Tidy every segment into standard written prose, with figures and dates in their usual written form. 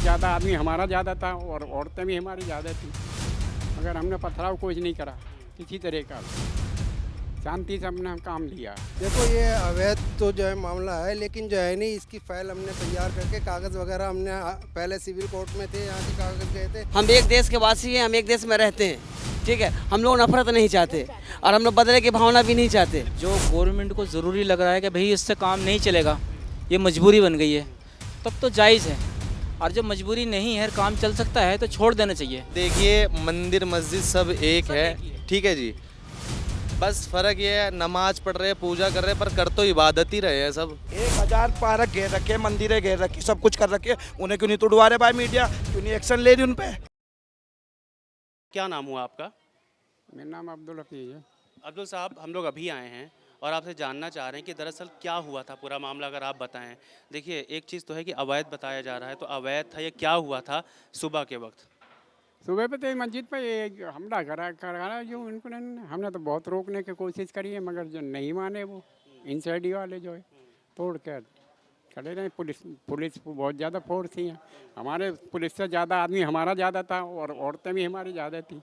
ज़्यादा आदमी हमारा ज़्यादा था और औरतें भी हमारी ज़्यादा थी, मगर हमने पथराव कुछ नहीं करा किसी तरह का, शांति से हमने काम लिया। देखो ये अवैध तो जो है मामला है, लेकिन जो है नहीं, इसकी फाइल हमने तैयार करके कागज़ वगैरह हमने पहले सिविल कोर्ट में थे, यहाँ के कागज़ गए थे। हम एक देश के वासी हैं, हम एक देश में रहते हैं, ठीक है। हम लोग नफरत नहीं चाहते और हम लोग बदले की भावना भी नहीं चाहते। जो गवर्नमेंट को ज़रूरी लग रहा है कि भाई इससे काम नहीं चलेगा, ये मजबूरी बन गई है, तब तो जायज़ है। और जब मजबूरी नहीं है, काम चल सकता है तो छोड़ देना चाहिए। देखिए मंदिर मस्जिद सब एक है, ठीक है जी, बस फ़र्क ये है नमाज पढ़ रहे, पूजा कर रहे, पर कर तो इबादत ही रहे हैं सब। 1000 पार्क घेर रखे, मंदिरें घेर रखी, सब कुछ कर रखे, उन्हें क्यों नहीं तोड़वा रहे भाई मीडिया, क्यों नहीं एक्शन ले रही उन पे? क्या नाम हुआ आपका? मेरा नाम अब्दुल हफीज़ है। अब्दुल साहब, हम लोग अभी आए हैं और आपसे जानना चाह रहे हैं कि दरअसल क्या हुआ था, पूरा मामला अगर आप बताएं। देखिए, एक चीज़ तो है कि अवैध बताया जा रहा है, तो अवैध था, ये क्या हुआ था सुबह के वक्त? सुबह पे तो मस्जिद पे ये हमला करा जो इनको हमने तो बहुत रोकने की कोशिश करी है, मगर जो नहीं माने वो इंसाइडी वाले जो है तोड़ कर खड़े रहे। पुलिस बहुत ज़्यादा फोर्स थी, हमारे पुलिस से ज़्यादा आदमी हमारा ज़्यादा था और औरतें भी हमारी ज़्यादा थी,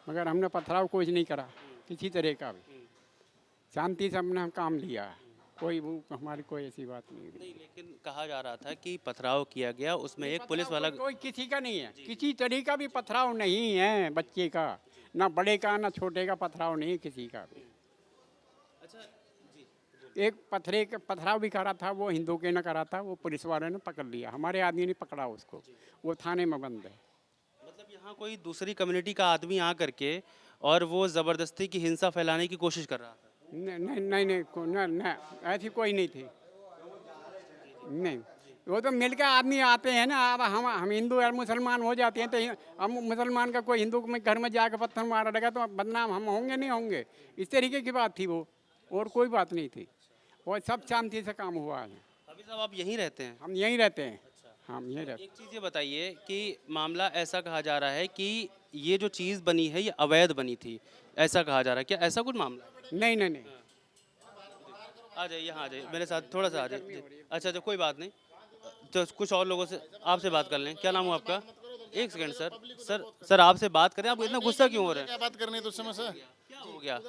मगर हमने पथराव कुछ नहीं करा किसी तरह का भी, शांति से हमने काम लिया, कोई वो हमारी कोई ऐसी बात नहीं हुई। नहीं, लेकिन कहा जा रहा था कि पथराव किया गया, उसमें एक पुलिस वाला। कोई किसी का नहीं है, किसी तरह का भी पथराव नहीं है बच्चे का, ना बड़े का ना छोटे का पथराव नहीं है किसी का भी। एक पथराव भी करा था, वो हिंदू के ने करा था, वो पुलिस वाले ने पकड़ लिया, हमारे आदमी ने पकड़ा उसको, वो थाने में बंद है। मतलब यहाँ कोई दूसरी कम्युनिटी का आदमी आ करके और वो ज़बरदस्ती की हिंसा फैलाने की कोशिश कर रहा था? नहीं, ऐसी कोई नहीं थी। नहीं, वो तो मिलकर आदमी आते हैं ना। अब हम हिंदू और मुसलमान हो जाते हैं, तो हम मुसलमान का कोई हिंदू में घर में जाकर पत्थर मारा लगा तो बदनाम हम होंगे नहीं होंगे, इस तरीके की बात थी वो, और कोई बात नहीं थी। वो सब शांति से काम हुआ है। अभी साहब आप यहीं रहते हैं? हम यहीं रहते हैं। हम यहीं रहते हैं। एक चीज़ ये बताइए कि मामला ऐसा कहा जा रहा है कि ये जो चीज़ बनी है ये अवैध बनी थी, ऐसा कहा जा रहा है, क्या ऐसा कुछ मामला है? नहीं। आ जाइए, यहाँ आ जाइए मेरे साथ, थोड़ा सा आ जाइए। अच्छा, कोई बात नहीं, तो कुछ और लोगों से आपसे बात कर लें। क्या नाम हुआ आपका? एक सेकंड सर आपसे बात करें। आप इतना गुस्सा क्यों हो रहे हैं? क्या बात करनी है तुझसे मुझसे? क्या हो गया?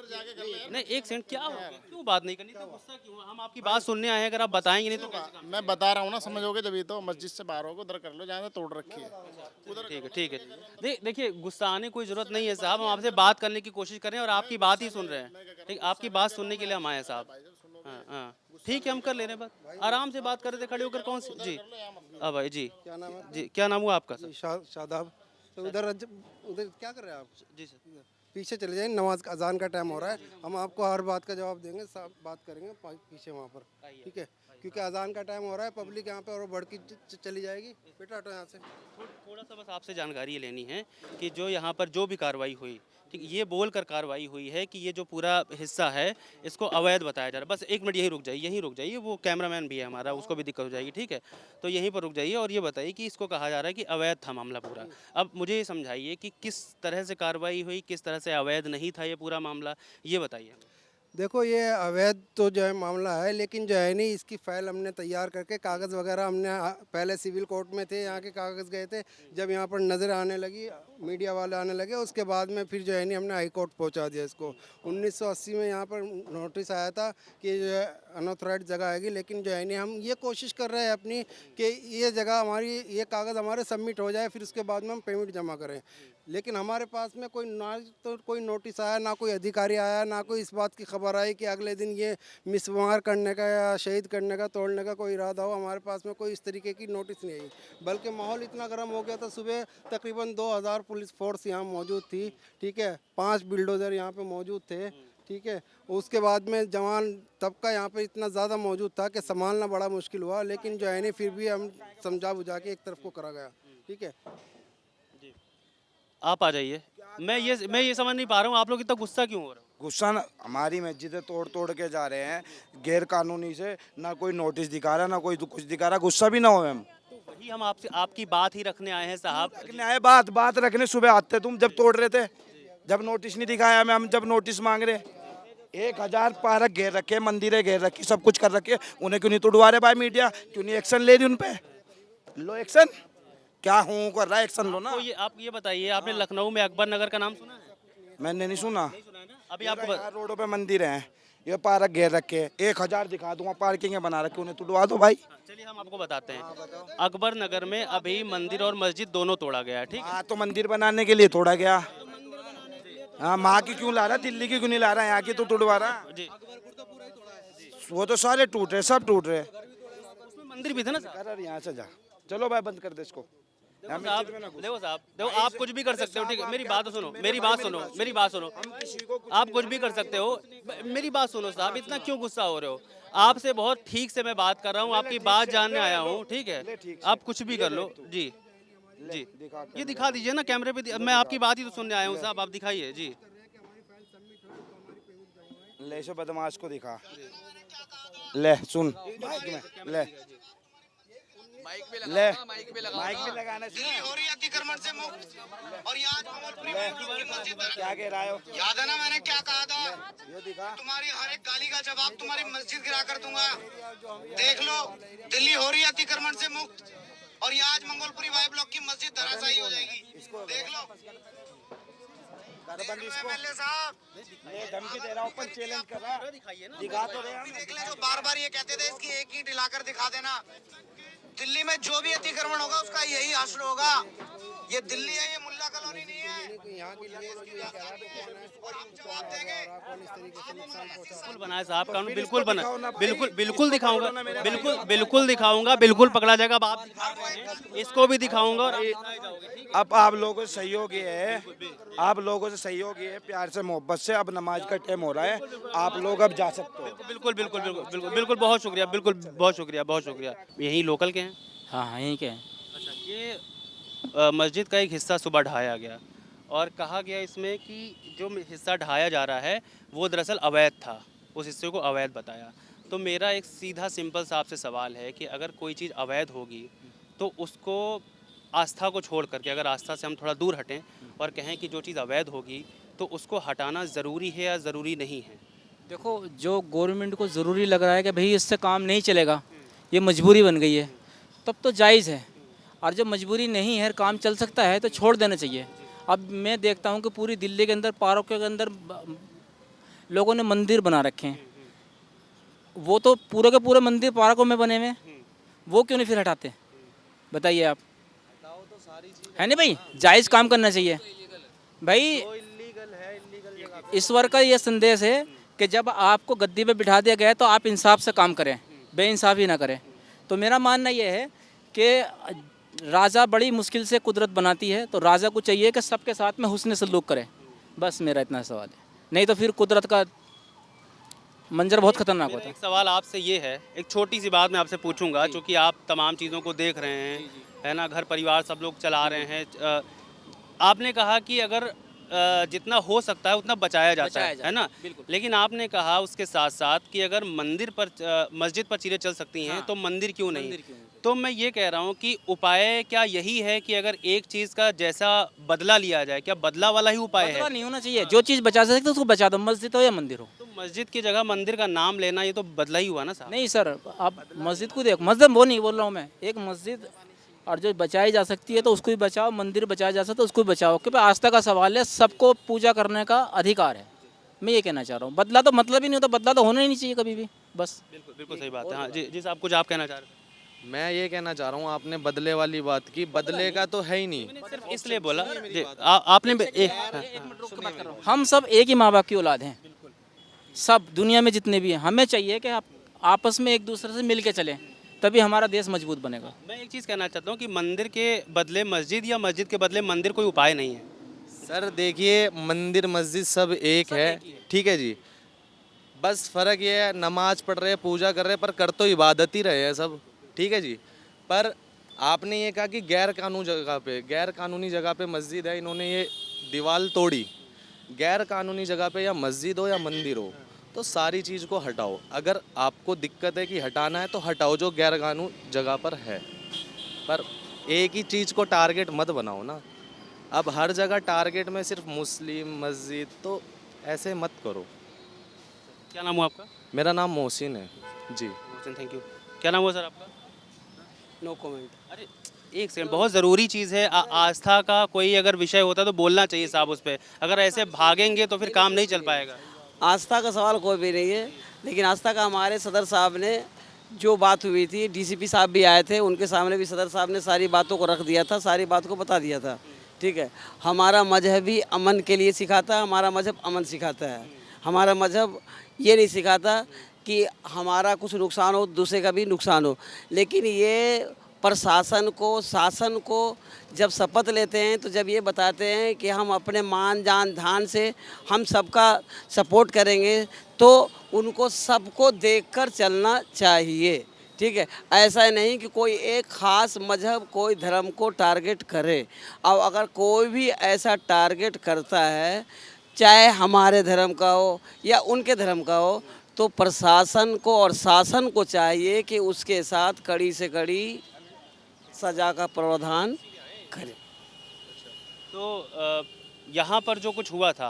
नहीं, एक सेकंड, क्या हो गया? क्यों बात नहीं करनी? तो गुस्सा क्यों? हम आपकी बात सुनने आए हैं, अगर आप बताएंगे नहीं तो कैसे काम? मैं बता रहा हूँ ना, समझोगे जब। तो मस्जिद से बाहर होगे, उधर कर लो जहाँ से तोड़ रखी है उधर। ठीक है। देखिए, गुस्सा आने कोई ज़रूरत नहीं है साहब, हम आपसे बात करने की कोशिश कर रहे हैं और आपकी बात ही सुन रहे हैं। ठीक, आपकी बात सुनने के लिए हम आए हैं साहब। हाँ, ठीक है, हम कर ले रहे हैं बात, आराम से बात कर रहे थे खड़े होकर। कौन सी जी? हाँ भाई जी, क्या नाम है? जी क्या नाम हुआ आपका सर? शादाब। तो उधर क्या कर रहे हैं आप? जी सर, पीछे चले जाइए, नमाज का अजान का टाइम हो रहा है, हम आपको हर बात का जवाब देंगे, सब बात करेंगे पीछे वहाँ पर, ठीक है? क्योंकि अजान का टाइम हो रहा है, पब्लिक यहाँ पे और बढ़ की चली जाएगी। बेटा हटो यहाँ से। थोड़ा सा बस आपसे जानकारी लेनी है कि जो यहाँ पर जो भी कार्रवाई हुई, ठीक, ये बोलकर कार्रवाई हुई है कि ये जो पूरा हिस्सा है इसको अवैध बताया जा रहा है। बस एक मिनट, यहीं रुक जाइए, वो कैमरामैन भी है हमारा, उसको भी दिक्कत हो जाएगी, ठीक है? तो यहीं पर रुक जाइए और ये बताइए कि इसको कहा जा रहा है कि अवैध था मामला पूरा। अब मुझे ये समझाइए कि किस तरह से कार्रवाई हुई, किस तरह से अवैध नहीं था ये पूरा मामला, ये बताइए। देखो ये अवैध तो जो है मामला है, लेकिन जो है नहीं, इसकी फाइल हमने तैयार करके कागज़ वगैरह हमने पहले सिविल कोर्ट में थे, यहाँ के कागज़ गए थे, जब यहाँ पर नज़र आने लगी, मीडिया वाले आने लगे, उसके बाद में फिर जो है नहीं हमने हाई कोर्ट पहुँचा दिया इसको। 1980 में यहाँ पर नोटिस आया था कि जो है अनऑथराइज्ड जगह आएगी, लेकिन जो है नहीं हम ये कोशिश कर रहे हैं अपनी कि ये जगह हमारी, ये कागज़ हमारे सबमिट हो जाए, फिर उसके बाद में हम पेमेंट जमा करें। लेकिन हमारे पास में कोई नोटिस आया, ना कोई अधिकारी आया, ना कोई इस बात की खबर आई कि अगले दिन ये मिसमार करने का या शहीद करने का, तोड़ने का कोई इरादा हो। हमारे पास में कोई इस तरीके की नोटिस नहीं आई, बल्कि माहौल इतना गर्म हो गया था। सुबह तकरीबन 2000 पुलिस फोर्स यहाँ मौजूद थी, ठीक है? 5 बिल्डोज़र यहाँ पे मौजूद थे, ठीक है? उसके बाद में जवान तबका यहाँ पे इतना ज़्यादा मौजूद था कि संभालना बड़ा मुश्किल हुआ, लेकिन जो है नहीं फिर भी हम समझा बुझा के एक तरफ को करा गया, ठीक है? आप आ जाइए। मैं ये समझ नहीं पा रहा हूँ, आप लोग इतना गुस्सा क्यों हो रहे हो? गुस्सा हमारी मस्जिदें तोड़ के जा रहे हैं गैर कानूनी से, ना कोई नोटिस दिखा रहा, ना कोई कुछ दिखा रहा, गुस्सा भी ना हो हम। वही हम आपसे आपकी बात ही रखने आए हैं साहब। रखने आए, बात रखने सुबह आते तुम जब तोड़ रहे थे, जब नोटिस नहीं दिखाया हमें, हम जब नोटिस मांग रहे। 1000 पार्क घेर रखे, मंदिरें घेर रखी, सब कुछ कर रखे, उन्हें क्यों नहीं तोड़वा रहे भाई मीडिया, क्यों नहीं एक्शन ले रही उन पे? लो एक्शन, क्या हूँ कर रहा है, एक्शन लो ना। तो ये आप ये बताइए, आपने लखनऊ में अकबर नगर का नाम सुना है? मैंने नहीं सुना। नहीं सुना है ना? अभी आपको यहाँ रोडों पे मंदिर हैं, ये पार्क घेर रखे, 1000 दिखा दूंगा, पार्किंग बना रखे, उन्हें तुड़वा दो भाई। चलिए हम आपको बताते हैं। अकबर नगर में अभी मंदिर और मस्जिद दोनों तोड़ा गया है, ठीक है? हाँ तो मंदिर बनाने के लिए तोड़ा गया। हाँ माँ की क्यों ला रहा, दिल्ली की क्यों नहीं ला रहा, यहाँ की तो तुड़वा रहा। जी, वो तो सारे टूट रहे, सब टूट रहे। उसमें मंदिर भी था ना साहब। कर यहाँ से जा, चलो भाई बंद कर दे इसको। देखो साहब, देखो आप कुछ भी कर सकते हो, ठीक है? मेरी बात सुनो, मेरी बात सुनो, मेरी बात सुनो। आप कुछ भी कर सकते हो, मेरी बात सुनो साहब, इतना क्यों गुस्सा हो रहे हो? आपसे बहुत ठीक से मैं बात कर रहा हूँ, आपकी बात जानने आया हूँ, ठीक है? आप कुछ भी कर लो। जी जी, ये दिखा दीजिए ना कैमरे पे, मैं आपकी बात ही तो सुनने आया हूँ साहब, आप दिखाइए। जी, ले इसे बदमाश को दिखा, ले सुन, ले ले माइक पे लगाना चाहिए। हो रही है अतिक्रमण से मुक्त और ये आज मोहम्मदपुरी की मस्जिद पर। क्या कह रहा है? याद है ना मैंने क्या कहा था? ये दिखा, तुम्हारी हर एक गाली का जवाब तुम्हारी मस्जिद गिरा कर दूंगा। देख लो, दिल्ली हो रही है अतिक्रमण से मुक्त और ये आज मंगोलपुरी वाई ब्लॉक की मस्जिद धराशायी हो जाएगी। देख लो, एमएलए साहब, ये धमकी दे रहा, ओपन चैलेंज कर रहा, दिखा तो रहे हैं। देख ले, जो बार बार ये कहते थे इसकी एक ईंट हिलाकर दिखा देना। दिल्ली में जो भी अतिक्रमण होगा उसका यही हासिल होगा। ये दिल्ली है, ये मुल्ला कॉलोनी नहीं है। और हम जवाब देंगे। बिल्कुल बनाए साहब कानून, बिल्कुल बना, बिल्कुल बिल्कुल दिखाऊंगा, बिल्कुल दिखाऊंगा, बिल्कुल पकड़ा जाएगा। अब आप दिखा रहे हैं, इसको भी दिखाऊंगा। और अब आप लोगों से सहयोग ये है, आप लोगों से सहयोग ये है, प्यार से मोहब्बत से। अब नमाज का टाइम हो रहा है, आप लोग अब जा सकते हो। बिल्कुल बिल्कुल बिल्कुल बिल्कुल बिल्कुल, बहुत शुक्रिया, बिल्कुल बहुत शुक्रिया, बहुत शुक्रिया। यहीं लोकल के हैं? हाँ हाँ यहीं के हैं। अच्छा, ये मस्जिद का एक हिस्सा सुबह ढाया गया और कहा गया इसमें कि जो हिस्सा ढाया जा रहा है वो दरअसल अवैध था, उस हिस्से को अवैध बताया। तो मेरा एक सीधा सिंपल सा आपसे सवाल है कि अगर कोई चीज़ अवैध होगी तो उसको आस्था को छोड़ करके, अगर आस्था से हम थोड़ा दूर हटें और कहें कि जो चीज़ अवैध होगी तो उसको हटाना ज़रूरी है या ज़रूरी नहीं है? देखो, जो गवर्नमेंट को ज़रूरी लग रहा है कि भाई इससे काम नहीं चलेगा, ये मजबूरी बन गई है, तब तो जायज़ है। और जब मजबूरी नहीं है, काम चल सकता है तो छोड़ देना चाहिए। अब मैं देखता हूँ कि पूरी दिल्ली के अंदर, पार्क के अंदर लोगों ने मंदिर बना रखे हैं। वो तो पूरे के पूरे मंदिर पार्कों में बने हुए हैं, वो क्यों नहीं फिर हटाते? बताइए आप, है नहीं भाई? जायज़ काम करना चाहिए भाई। ईश्वर का ये संदेश है कि जब आपको गद्दी पे बिठा दिया गया है तो आप इंसाफ से काम करें, बेइंसाफ़ी ना करें। तो मेरा मानना ये है कि राजा बड़ी मुश्किल से कुदरत बनाती है, तो राजा को चाहिए कि सबके साथ में हुस्न सलूक करे। बस मेरा इतना सवाल है, नहीं तो फिर कुदरत का मंजर बहुत खतरनाक होता है। एक सवाल आपसे ये है, एक छोटी सी बात मैं आपसे पूछूंगा, क्योंकि आप तमाम चीज़ों को देख रहे हैं, है ना, घर परिवार सब लोग चला रहे हैं। आपने कहा कि अगर जितना हो सकता है उतना बचाया जाता है ना? लेकिन आपने कहा उसके साथ साथ कि अगर मंदिर पर मस्जिद पर चीज़ें चल सकती हैं तो मंदिर क्यों नहीं? तो मैं ये कह रहा हूँ कि उपाय क्या यही है कि अगर एक चीज़ का जैसा बदला लिया जाए, क्या बदला वाला ही उपाय है? बदला नहीं होना चाहिए, जो चीज़ बचा सकते उसको बचा दो, मस्जिद हो या मंदिर हो। तो मस्जिद की जगह मंदिर का नाम लेना, ये तो बदला ही हुआ ना साहब? नहीं सर, आप मस्जिद को देखो, मस्जिद वो नहीं बोल रहा हूँ मैं, एक मस्जिद और जो बचाई जा सकती है तो उसको भी बचाओ, मंदिर बचाया जा सकता है तो उसको भी बचाओ, क्योंकि आस्था का सवाल है, सबको पूजा करने का अधिकार है। मैं ये कहना चाह रहा हूँ, बदला तो मतलब ही नहीं होता, बदला तो होना ही नहीं चाहिए कभी भी। बस बिल्कुल बिल्कुल सही बात है। हाँ जी जी साहब, कुछ आप कहना चाह रहे थे? मैं ये कहना चाह रहा हूँ, आपने बदले वाली बात की, बदले का तो है ही नहीं। मैंने सिर्फ इसलिए बोला जी, आपने हम सब एक ही माँ बाप की औलाद हैं, सब दुनिया में जितने भी हैं। हमें चाहिए कि आप आपस में एक दूसरे से मिल के चलें, तभी हमारा देश मजबूत बनेगा। मैं एक चीज़ कहना चाहता हूँ कि मंदिर के बदले मस्जिद या मस्जिद के बदले मंदिर कोई उपाय नहीं है। सर देखिए, मंदिर मस्जिद सब एक है, ठीक है जी। बस फ़र्क ये है, नमाज पढ़ रहे, पूजा कर रहे, पर कर तो इबादत ही रहे हैं सब, ठीक है जी। पर आपने ये कहा कि गैर कानूनी जगह पे मस्जिद है, इन्होंने ये दीवार तोड़ी। गैर कानूनी जगह पे या मस्जिद हो या मंदिर हो, तो सारी चीज़ को हटाओ। अगर आपको दिक्कत है कि हटाना है तो हटाओ जो गैर कानूनी जगह पर है, पर एक ही चीज़ को टारगेट मत बनाओ ना। अब हर जगह टारगेट में सिर्फ मुस्लिम मस्जिद, तो ऐसे मत करो। क्या नाम हुआ आपका? मेरा नाम मोहसिन है जी। Thank you. क्या नाम हुआ सर आपका? No comment. अरे एक सेकंड, बहुत ज़रूरी चीज़ है। आस्था का कोई अगर विषय होता तो बोलना चाहिए साहब उस पर। अगर ऐसे भागेंगे तो फिर काम नहीं चल पाएगा। आस्था का सवाल कोई भी नहीं है, लेकिन आस्था का हमारे सदर साहब ने जो बात हुई थी, डीसीपी साहब भी आए थे, उनके सामने भी सदर साहब ने सारी बातों को रख दिया था, सारी बात को बता दिया था। ठीक है, हमारा मजहब भी अमन के लिए सिखाता है, हमारा मजहब अमन सिखाता है। हमारा मजहब ये नहीं सिखाता कि हमारा कुछ नुकसान हो, दूसरे का भी नुकसान हो। लेकिन ये प्रशासन को, शासन को जब शपथ लेते हैं तो जब ये बताते हैं कि हम अपने मान जान धान से हम सबका सपोर्ट करेंगे, तो उनको सबको देखकर चलना चाहिए। ठीक है, ऐसा नहीं कि कोई एक ख़ास मजहब, कोई धर्म को टारगेट करे। अब अगर कोई भी ऐसा टारगेट करता है, चाहे हमारे धर्म का हो या उनके धर्म का हो, तो प्रशासन को और शासन को चाहिए कि उसके साथ कड़ी से कड़ी सजा का प्रावधान करे। तो यहाँ पर जो कुछ हुआ था,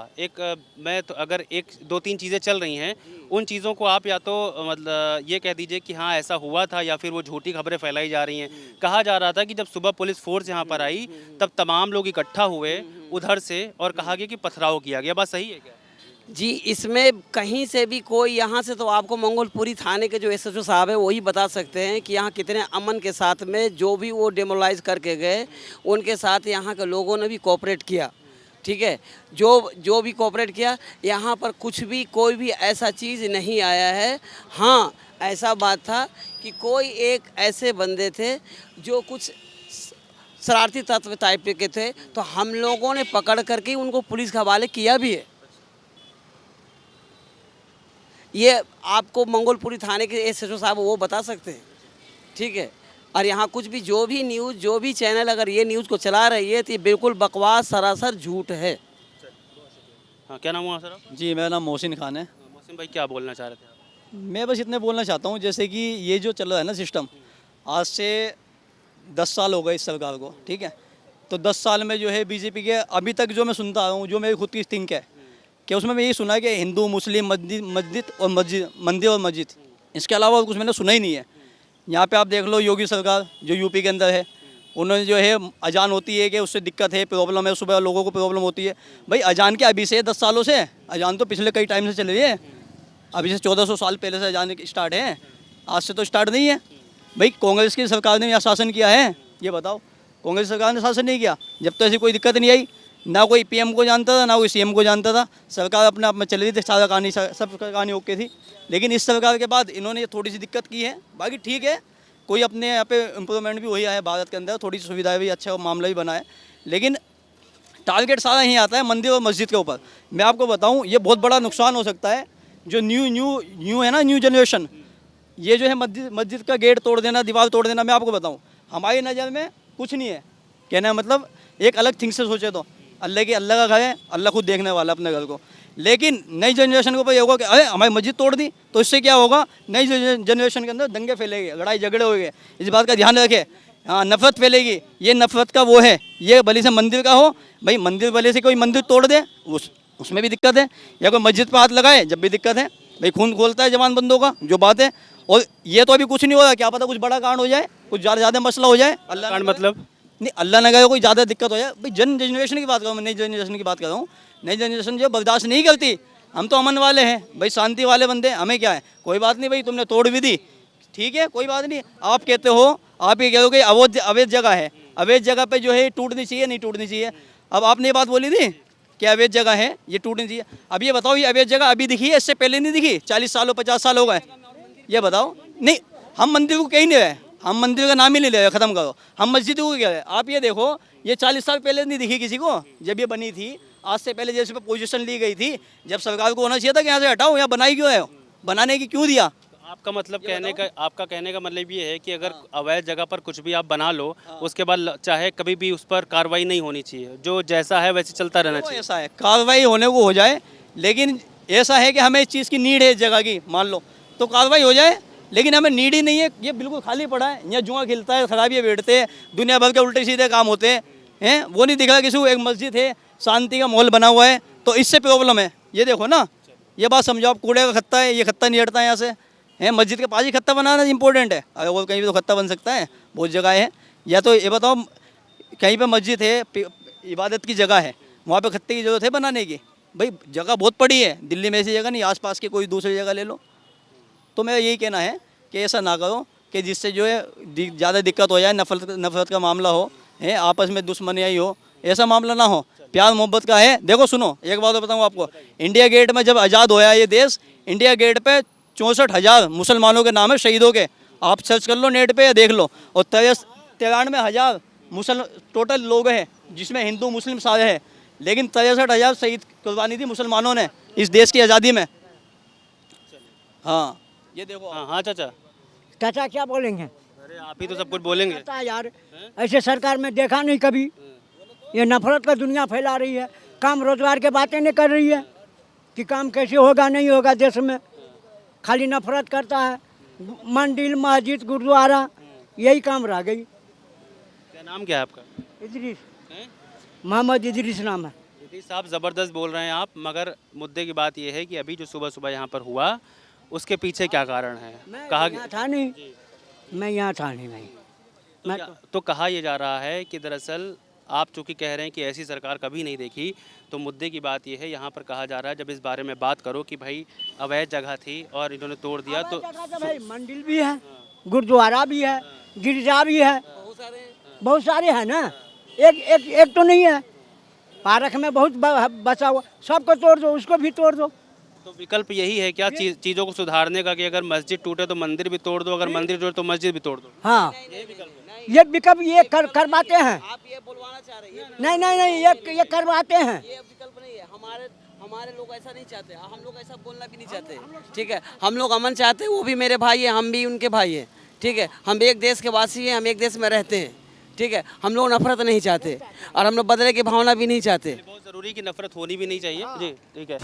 मैं तो अगर एक दो तीन चीज़ें चल रही हैं, उन चीज़ों को आप या तो मतलब ये कह दीजिए कि हाँ ऐसा हुआ था, या फिर वो झूठी खबरें फैलाई जा रही हैं। कहा जा रहा था कि जब सुबह पुलिस फोर्स यहाँ पर आई तब तमाम लोग इकट्ठा हुए उधर से और कहा गया कि पथराव किया गया। बात सही है क्या? जी, इसमें कहीं से भी कोई, यहाँ से तो आपको मंगोलपुरी थाने के जो एसएचओ साहब है वही बता सकते हैं कि यहाँ कितने अमन के साथ में जो भी वो डेमोलाइज करके गए, उनके साथ यहाँ के लोगों ने भी कोऑपरेट किया। ठीक है, जो भी कोऑपरेट किया, यहाँ पर कुछ भी कोई भी ऐसा चीज़ नहीं आया है। हाँ, ऐसा बात था कि कोई एक ऐसे बंदे थे जो कुछ शरारती तत्व टाइप के थे, तो हम लोगों ने पकड़ करके उनको पुलिस के हवाले किया भी है। ये आपको मंगोलपुरी थाने के एसएचओ साहब वो बता सकते हैं। ठीक है, और यहाँ कुछ भी जो भी न्यूज़, जो भी चैनल अगर ये न्यूज़ को चला रही है तो ये बिल्कुल बकवास, सरासर झूठ है। हाँ, क्या नाम हुआ सर? जी, मेरा नाम मोहसिन खान है। मोहसिन भाई, क्या बोलना चाह रहे थे आप? मैं बस इतने बोलना चाहता हूँ, जैसे कि ये जो चल रहा है ना सिस्टम, आज से 10 साल हो गए इस सरकार को। ठीक है, तो 10 साल में जो है बीजेपी के अभी तक जो मैं सुनता आ रहा हूँ, जो मेरी खुद की थिंक है कि उसमें मैं यही सुना है कि हिंदू मुस्लिम मंदिर और मस्जिद, इसके अलावा कुछ मैंने सुना ही नहीं है। यहाँ पे आप देख लो, योगी सरकार जो यूपी के अंदर है, उन्होंने जो है अजान होती है कि उससे दिक्कत है, प्रॉब्लम है, सुबह लोगों को प्रॉब्लम होती है। भाई अजान के अभी से 10 सालों से, अजान तो पिछले कई टाइम से चल रही है। अभी से 1400 साल पहले से अजान स्टार्ट है, आज से तो स्टार्ट नहीं है। भाई कांग्रेस की सरकार ने यहाँ शासन किया है, ये बताओ? कांग्रेस सरकार ने शासन नहीं किया। जब तो ऐसी कोई दिक्कत नहीं आई, ना कोई पीएम को जानता था, ना कोई सीएम को जानता था। सरकार अपने आप में चल रही थी, सारा कहानी, सब कहानी ओके थी। लेकिन इस सरकार के बाद इन्होंने थोड़ी सी दिक्कत की है। बाकी ठीक है, कोई अपने यहाँ पे इम्प्रूवमेंट भी हुई है भारत के अंदर, थोड़ी सी सुविधाएं भी, अच्छा मामला भी बना है। लेकिन टारगेट सारा यहीं आता है मंदिर और मस्जिद के ऊपर। मैं आपको बताऊँ, ये बहुत बड़ा नुकसान हो सकता है। जो न्यू है ना, न्यू जनरेशन, ये जो है मस्जिद का गेट तोड़ देना, दीवार तोड़ देना, मैं आपको बताऊँ हमारी नज़र में कुछ नहीं है। कहना मतलब एक अलग थिंग से सोचे तो अल्लाह का घर है, अल्लाह खुद देखने वाला अपने घर को। लेकिन नई जनरेशन के ऊपर ये होगा कि अरे हमारी मस्जिद तोड़ दी, तो इससे क्या होगा? नई जनरेशन के अंदर दंगे फैलेंगे, लड़ाई झगड़े होंगे। इस बात का ध्यान रखें। हाँ, नफरत फैलेगी। ये नफरत का वो है, ये भले से मंदिर का हो, भाई मंदिर भले से कोई मंदिर तोड़ दे, उसमें भी दिक्कत है, या कोई मस्जिद पर हाथ लगाए, जब भी दिक्कत है। भाई खून खोलता है जवान बंदों का, जो बात है। और ये तो अभी कुछ नहीं हो रहा, क्या पता कुछ बड़ा कांड हो जाए, कुछ ज़्यादा मसला हो जाए। अल्लाह कांड मतलब नहीं, अल्लाह न करे कोई ज़्यादा दिक्कत हो जाए। भाई जनरेशन की बात कर रहा हूँ मैं, नई जनरेशन की बात कर रहा हूँ। नई जनरेशन जो बर्दाश्त नहीं करती। हम तो अमन वाले हैं भाई, शांति वाले बंदे, हमें क्या है, कोई बात नहीं भाई, तुमने तोड़ भी दी, ठीक है, कोई बात नहीं। आप कहते हो, आप ये कहोगे अवैध जगह है, अवैध जगह पे जो है टूटनी चाहिए, नहीं टूटनी चाहिए। अब आपने ये बात बोली थी कि अवैध जगह है, ये टूटनी चाहिए। अब ये बताओ, ये अवैध जगह अभी दिखी है, इससे पहले नहीं दिखी? 40 साल 50 साल हो गए, ये बताओ। नहीं, हम मंदिर को कहीं नहीं रहे, हम मंदिर का नाम ही नहीं ले रहे, ख़त्म करो। हम मस्जिद को क्या है? आप ये देखो, ये 40 साल पहले नहीं दिखी किसी को, जब ये बनी थी। आज से पहले जैसे पोजीशन ली गई थी, जब सरकार को होना चाहिए था कि यहाँ से हटाओ, यहाँ बनाई क्यों है, बनाने की क्यों दिया? आपका मतलब आपका कहने का मतलब ये है कि अगर अवैध जगह पर कुछ भी आप बना लो, उसके बाद चाहे कभी भी उस पर कार्रवाई नहीं होनी चाहिए, जो जैसा है वैसे चलता रहना चाहिए। ऐसा है, कार्रवाई होने को हो जाए, लेकिन ऐसा है कि हमें इस चीज़ की नीड है, इस जगह की, मान लो तो कार्रवाई हो जाए। लेकिन हमें नीड ही नहीं है, ये बिल्कुल खाली पड़ा है, यहाँ जुआ खिलता है, खराबियाँ बैठते हैं, दुनिया भर के उल्टे सीधे काम होते हैं, वो नहीं दिख रहा किसी को। एक मस्जिद है, शांति का माहौल बना हुआ है, तो इससे प्रॉब्लम है। ये देखो ना, ये बात समझो आप, कूड़े का खत्ता है, ये खत्ता नहीं हटता है यहाँ से, है मस्जिद के पास ही खत्ता बनाना इंपॉर्टेंट है। अगर और कहीं भी तो खत्ता बन सकता है, बहुत जगह है। या तो ये बताओ कहीं पे मस्जिद है, इबादत की जगह है, वहाँ पे खत्ते की जरूरत है बनाने की? भाई जगह बहुत पड़ी है, दिल्ली में ऐसी जगह नहीं, आसपास की कोई दूसरी जगह ले लो। तो मेरा यही कहना है कि ऐसा ना करो कि जिससे जो है ज़्यादा दिक्कत हो जाए, नफरत का मामला हो, है आपस में दुश्मनियाँ हो, ऐसा मामला ना हो, प्यार मोहब्बत का है। देखो सुनो, एक बात बताऊँ आपको, इंडिया गेट में जब आज़ाद होया ये देश, इंडिया गेट पे 64,000 मुसलमानों के नाम है शहीदों के, आप सर्च कर लो नेट पे या देख लो। और 93,000 टोटल लोग हैं, जिसमें हिंदू मुस्लिम सारे हैं, लेकिन 63,000 शहीद कुर्बानी दी मुसलमानों ने इस देश की आज़ादी में। हाँ ये देखो। हाँ चाचा, चाचा क्या बोलेंगे? अरे आप ही तो सब कुछ बोलेंगे। पता है यार, ऐसे सरकार में देखा नहीं कभी। ये नफरत का दुनिया फैला रही है, काम रोजगार के बातें नहीं कर रही है कि काम कैसे होगा नहीं होगा देश में, खाली नफरत करता है। मंदिर मस्जिद गुरुद्वारा यही काम रह गई। क्या नाम क्या है आपका? इदरीस, हैं? मोहम्मद इदरीस नाम है। इदरीस साहब ज़बरदस्त बोल रहे हैं आप, मगर मुद्दे की बात यह है कि अभी जो सुबह सुबह यहाँ पर हुआ उसके पीछे क्या कारण है? कहा यहाँ था नहीं, मैं यहाँ था नहीं भाई। मैं तो कहा यह जा रहा है कि दरअसल आप चूँकि कह रहे हैं कि ऐसी सरकार कभी नहीं देखी, तो मुद्दे की बात यह है, यहाँ पर कहा जा रहा है जब इस बारे में बात करो कि भाई अवैध जगह थी और इन्होंने तोड़ दिया, तो भाई मंदिर भी है, गुरुद्वारा भी है, गिरजा भी है, बहुत सारे हैं ना, एक तो नहीं है। पार्क में बहुत बचा हुआ, सबको तोड़ दो, उसको भी तोड़ दो। तो विकल्प यही है क्या चीज़ों को सुधारने का कि अगर मस्जिद टूटे तो मंदिर भी तोड़ दो, अगर मंदिर टूटे तो मस्जिद भी तोड़ दो? हाँ ये विकल्प ये करवाते हैं। आप ये बुलवाना चाह रहे हैं? नहीं ये करवाते हैं। ये विकल्प नहीं है। हमारे लोग ऐसा नहीं चाहते, हम लोग ऐसा बोलना भी नहीं चाहते। ठीक है, हम लोग अमन चाहते हैं, वो भी मेरे भाई हैं, हम भी उनके भाई हैं। ठीक है, हम एक देश के वासी हैं, हम एक देश में रहते हैं। ठीक है, हम लोग नफरत नहीं चाहते और हम लोग बदले की भावना भी नहीं चाहते। बहुत ज़रूरी कि नफरत होनी भी नहीं चाहिए। जी ठीक है।